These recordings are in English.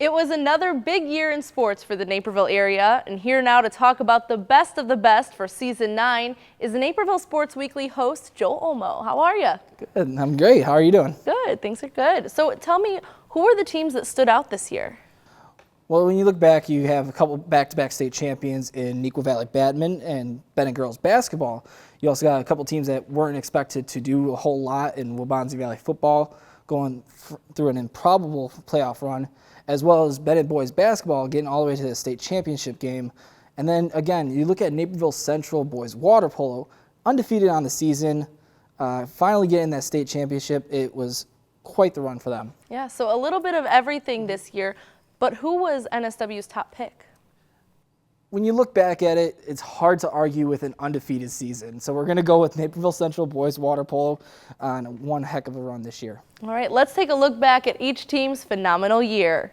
It was another big year in sports for the Naperville area, and here now to talk about the best of the best for Season 9 is the Naperville Sports Weekly host, Joel Olmo. How are you? Good. I'm great. How are you doing? Good. Things are good. So tell me, who are the teams that stood out this year? Well, when you look back, you have a couple back-to-back state champions in Neuqua Valley badminton and Bennett girls basketball. You also got a couple teams that weren't expected to do a whole lot in Waubonsie Valley football, going through an improbable playoff run, as well as Bennett boys basketball getting all the way to the state championship game. And then again, you look at Naperville Central boys water polo, undefeated on the season, finally getting that state championship. It was quite the run for them. Yeah, so a little bit of everything this year, but who was NSW's top pick? When you look back at it, it's hard to argue with an undefeated season. So we're going to go with Naperville Central boys water polo on one heck of a run this year. All right, let's take a look back at each team's phenomenal year.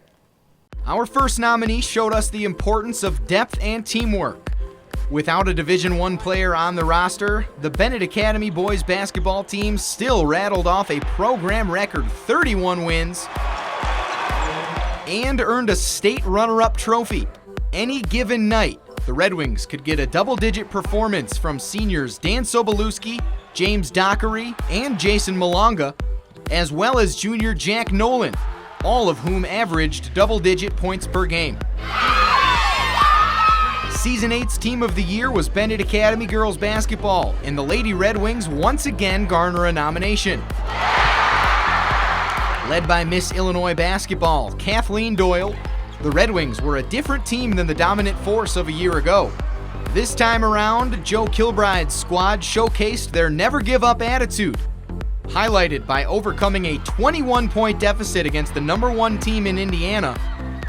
Our first nominee showed us the importance of depth and teamwork. Without a Division I player on the roster, the Bennett Academy boys basketball team still rattled off a program record 31 wins and earned a state runner-up trophy. Any given night, the Red Wings could get a double-digit performance from seniors Dan Sobolewski, James Dockery, and Jason Malonga, as well as junior Jack Nolan, all of whom averaged double-digit points per game. Season 8's Team of the Year was Bennett Academy girls basketball, and the Lady Red Wings once again garner a nomination. Led by Miss Illinois basketball, Kathleen Doyle, the Red Wings were a different team than the dominant force of a year ago. This time around, Joe Kilbride's squad showcased their never-give-up attitude, highlighted by overcoming a 21-point deficit against the #1 team in Indiana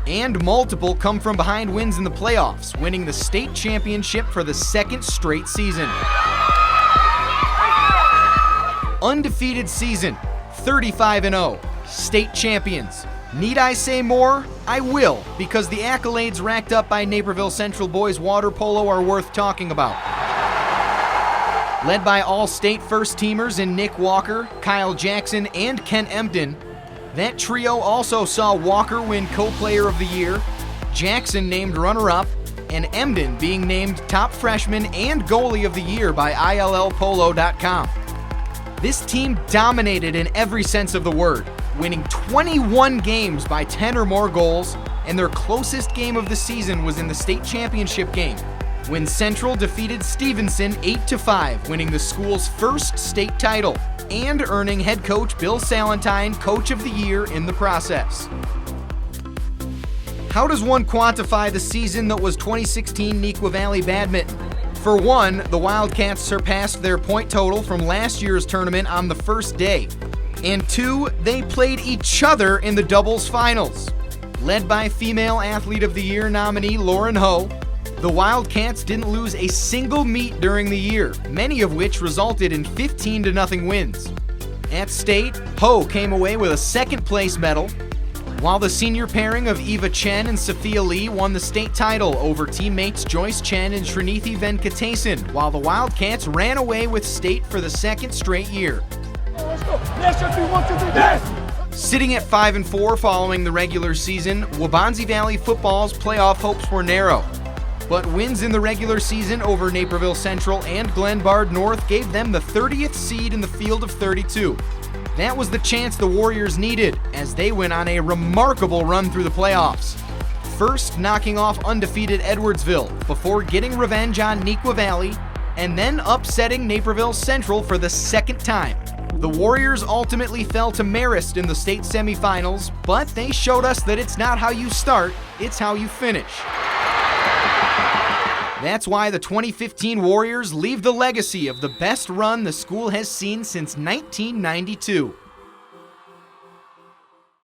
and multiple come-from-behind wins in the playoffs, winning the state championship for the second straight season. Undefeated season, 35-0, state champions. Need I say more? I will, because the accolades racked up by Naperville Central boys water polo are worth talking about. Led by all-state first-teamers in Nick Walker, Kyle Jackson, and Ken Emden, that trio also saw Walker win Co-Player of the Year, Jackson named runner-up, and Emden being named top freshman and goalie of the year by ILLpolo.com. This team dominated in every sense of the word, winning 21 games by 10 or more goals, and their closest game of the season was in the state championship game, when Central defeated Stevenson 8-5, winning the school's first state title, and earning head coach Bill Salentine Coach of the Year in the process. How does one quantify the season that was 2016 Neuqua Valley badminton? For one, the Wildcats surpassed their point total from last year's tournament on the first day. And two, they played each other in the doubles finals. Led by Female Athlete of the Year nominee Lauren Ho, the Wildcats didn't lose a single meet during the year, many of which resulted in 15-0 wins. At state, Ho came away with a second-place medal, while the senior pairing of Eva Chen and Sophia Lee won the state title over teammates Joyce Chen and Srinithi Venkatesan, while the Wildcats ran away with state for the second straight year. Sitting at 5-4 following the regular season, Waubonsie Valley football's playoff hopes were narrow. But wins in the regular season over Naperville Central and Glenbard North gave them the 30th seed in the field of 32. That was the chance the Warriors needed as they went on a remarkable run through the playoffs. First knocking off undefeated Edwardsville before getting revenge on Neuqua Valley, and then upsetting Naperville Central for the second time. The Warriors ultimately fell to Marist in the state semifinals, but they showed us that it's not how you start, it's how you finish. That's why the 2015 Warriors leave the legacy of the best run the school has seen since 1992.